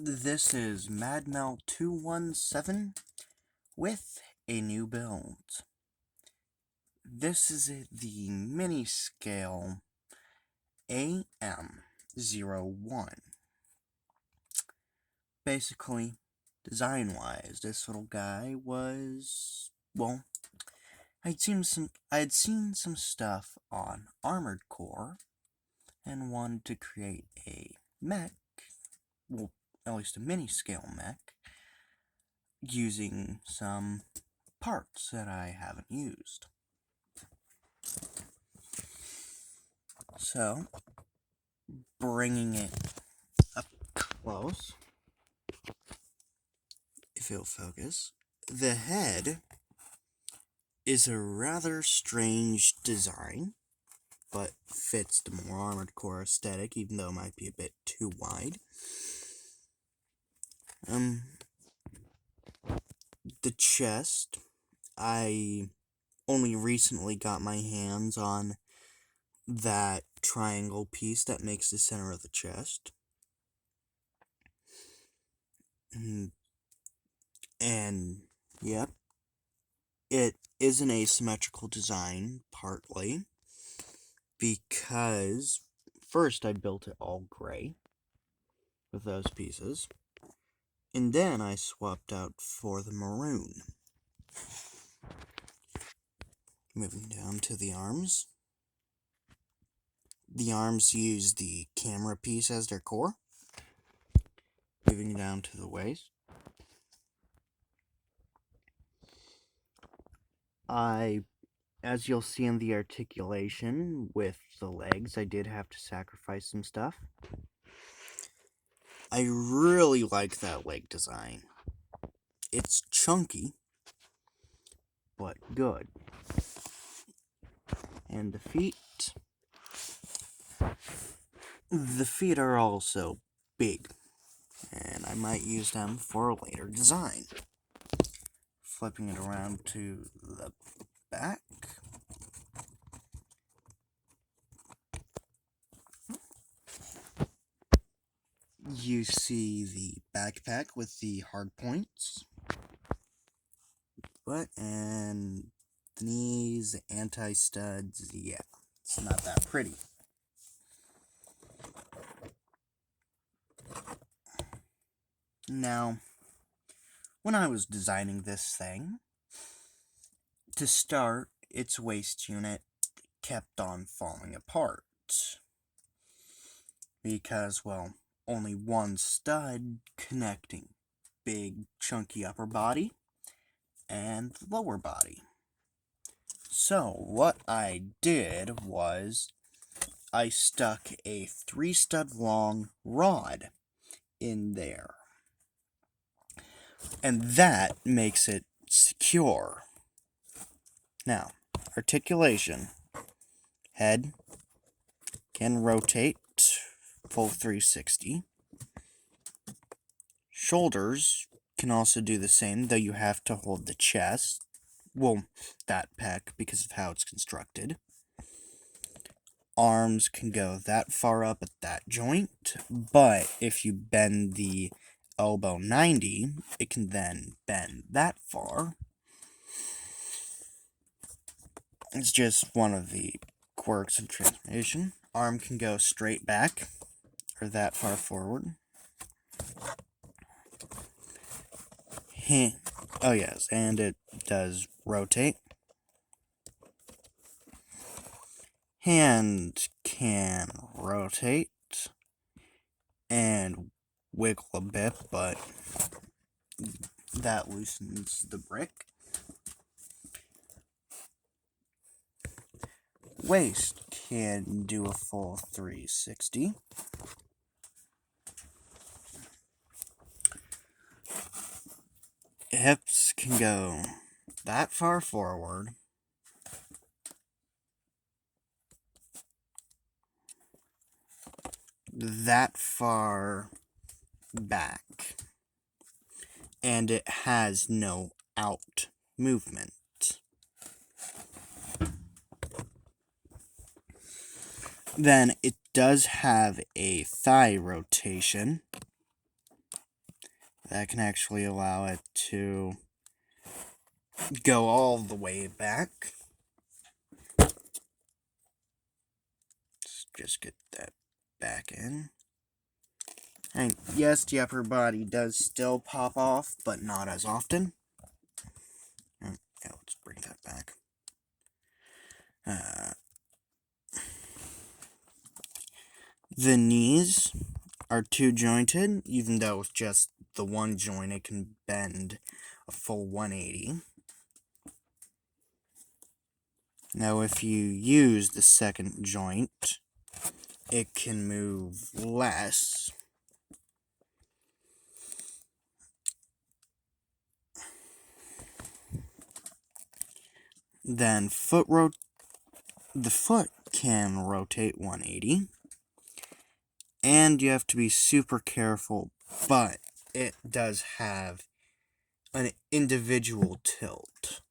This is MadMel217 with a new build. This is the mini scale AM01. Basically, design-wise, this little guy was, well, I had seen some stuff on Armored Core and wanted to create a mech, well, at least a mini scale mech, using some parts that I haven't used. So, bringing it up close, if it'll focus, the head is a rather strange design, but fits the more Armored Core aesthetic, even though it might be a bit too wide. The chest, I only recently got my hands on that triangle piece that makes the center of the chest. And, yep, it is an asymmetrical design, partly, because first I built it all gray with those pieces, and then I swapped out for the maroon. Moving down to the arms. The arms use the camera piece as their core. Moving down to the waist. As you'll see in the articulation with the legs, I did have to sacrifice some stuff. I really like that leg design. It's chunky, but good. And the feet. The feet are also big, and I might use them for a later design. Flipping it around to the back. You see the backpack with the hard points. Butt and the knees, the anti-studs, yeah, it's not that pretty. Now, when I was designing this thing, to start, its waist unit kept on falling apart. Because, well, only one stud connecting big, chunky upper body and lower body. So, what I did was I stuck a 3-stud long rod in there. And that makes it secure. Now, articulation. Head can rotate full 360. Shoulders can also do the same, though you have to hold the chest. Well, that pec, because of how it's constructed. Arms can go that far up at that joint, but if you bend the elbow 90, it can then bend that far. It's just one of the quirks of transformation. Arm can go straight back, or that far forward. Oh yes, and it does rotate. Hand can rotate and wiggle a bit, but that loosens the brick. Waist can do a full 360. Hips can go that far forward. That far back. And it has no out movement. Then it does have a thigh rotation. that can actually allow it to go all the way back. Let's just get that back in. And yes, the upper body does still pop off, but not as often. Yeah, let's bring that back. The knees are two jointed, even though with just the one joint it can bend a full 180. Now if you use the second joint, it can move less. Then the foot can rotate 180. And you have to be super careful, but it does have an individual tilt.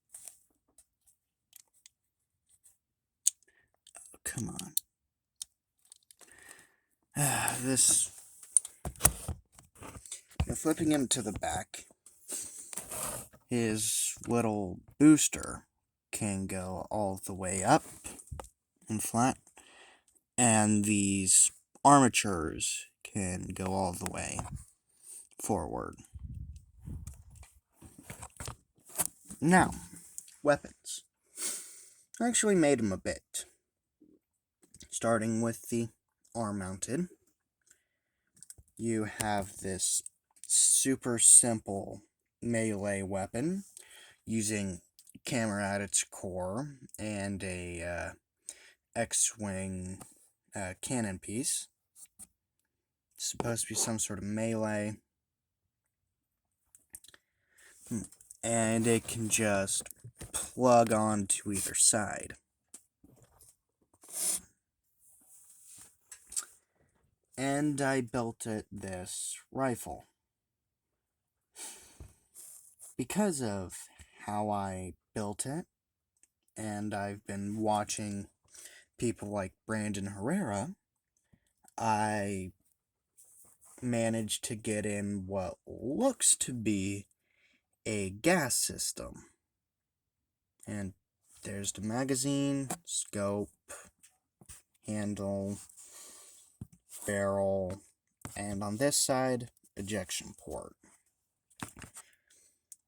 Oh, come on. Flipping him to the back, his little booster can go all the way up and flat, and these armatures can go all the way forward. Now, weapons. I actually made them a bit. Starting with the arm-mounted, you have this super simple melee weapon using camera at its core and a X-wing cannon piece. It's supposed to be some sort of melee, and it can just plug on to either side. And I built it this rifle. Because of how I built it, and I've been watching people like Brandon Herrera, I managed to get in what looks to be a gas system. And there's the magazine, scope, handle, barrel, and on this side, ejection port.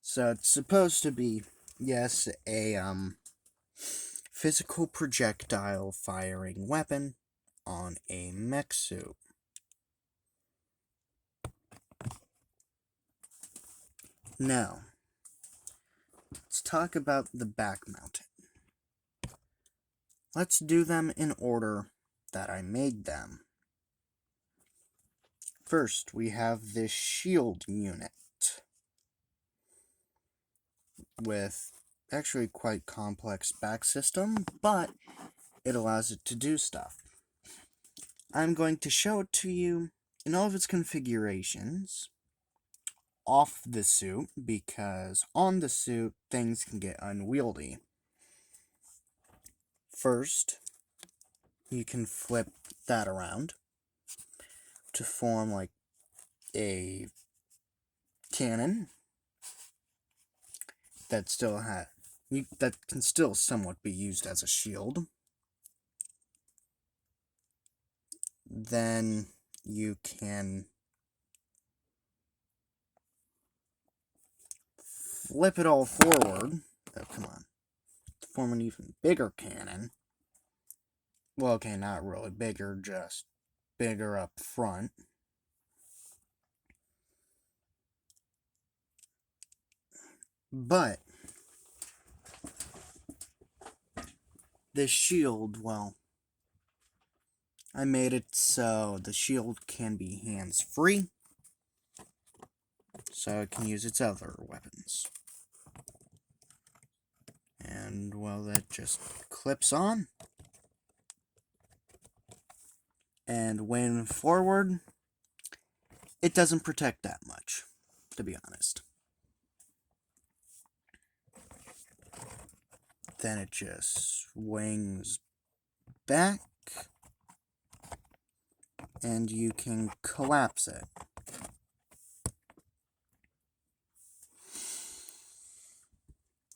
So it's supposed to be, yes, a physical projectile firing weapon on a mech suit. Now, let's talk about the back mounted. Let's do them in order that I made them. First, we have this shield unit with actually quite complex back system, but it allows it to do stuff. I'm going to show it to you in all of its configurations off the suit, because on the suit, things can get unwieldy. First, you can flip that around to form like a cannon that can still somewhat be used as a shield. Then you can flip it all forward. Oh, come on. To form an even bigger cannon. Well, okay, not really bigger, just bigger up front. But this shield, well, I made it so the shield can be hands-free, so it can use its other weapons. And, well, that just clips on. And when forward, it doesn't protect that much, to be honest. Then it just swings back, and you can collapse it.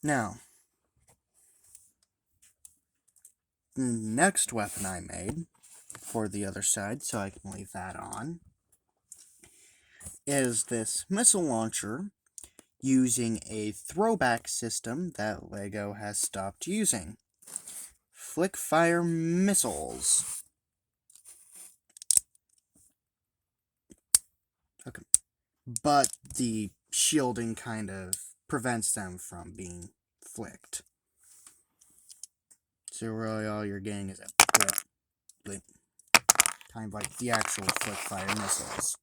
Now, the next weapon I made for the other side, so I can leave that on, is this missile launcher using a throwback system that LEGO has stopped using. Flick fire missiles. Okay. But the shielding kind of prevents them from being flicked. So really all you're getting is a blip, kind of like the actual flick fire missiles.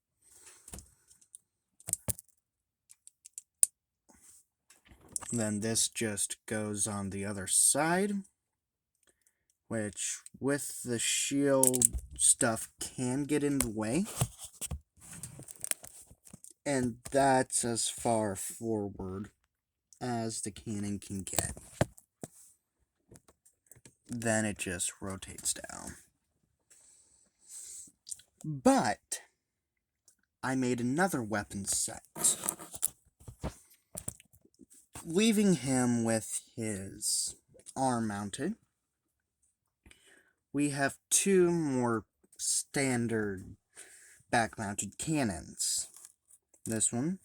Then this just goes on the other side, which with the shield stuff can get in the way. And that's as far forward as the cannon can get. Then it just rotates down. But I made another weapon set, leaving him with his arm mounted. We have two more standard back-mounted cannons. This one,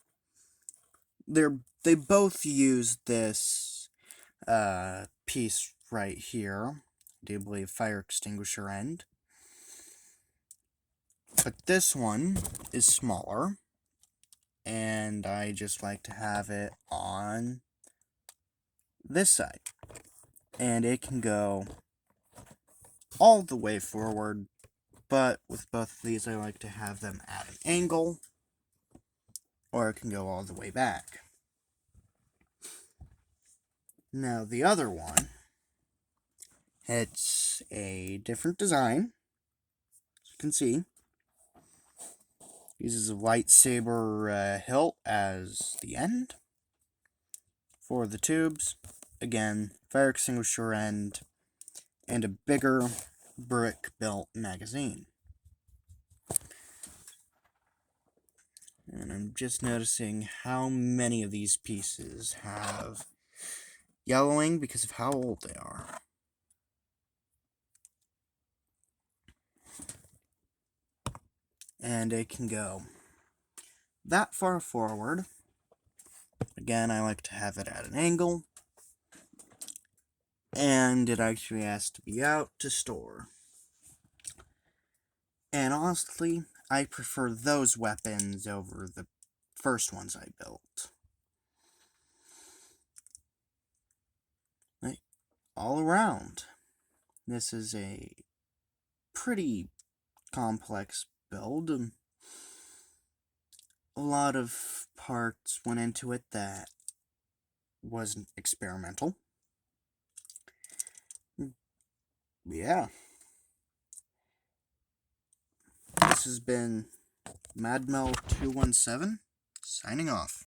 they both use this piece right here. I do believe fire extinguisher end. But this one is smaller, and I just like to have it on this side. And it can go all the way forward, but with both of these I like to have them at an angle, or it can go all the way back. Now the other one, it's a different design, as you can see. Uses a lightsaber hilt as the end for the tubes. Again, fire extinguisher end, and a bigger brick-built magazine. And I'm just noticing how many of these pieces have yellowing because of how old they are. And it can go that far forward. Again, I like to have it at an angle. And it actually has to be out to store. And honestly, I prefer those weapons over the first ones I built. Like, all around, this is a pretty complex build. A lot of parts went into it that wasn't experimental. Yeah. This has been MadMel217, signing off.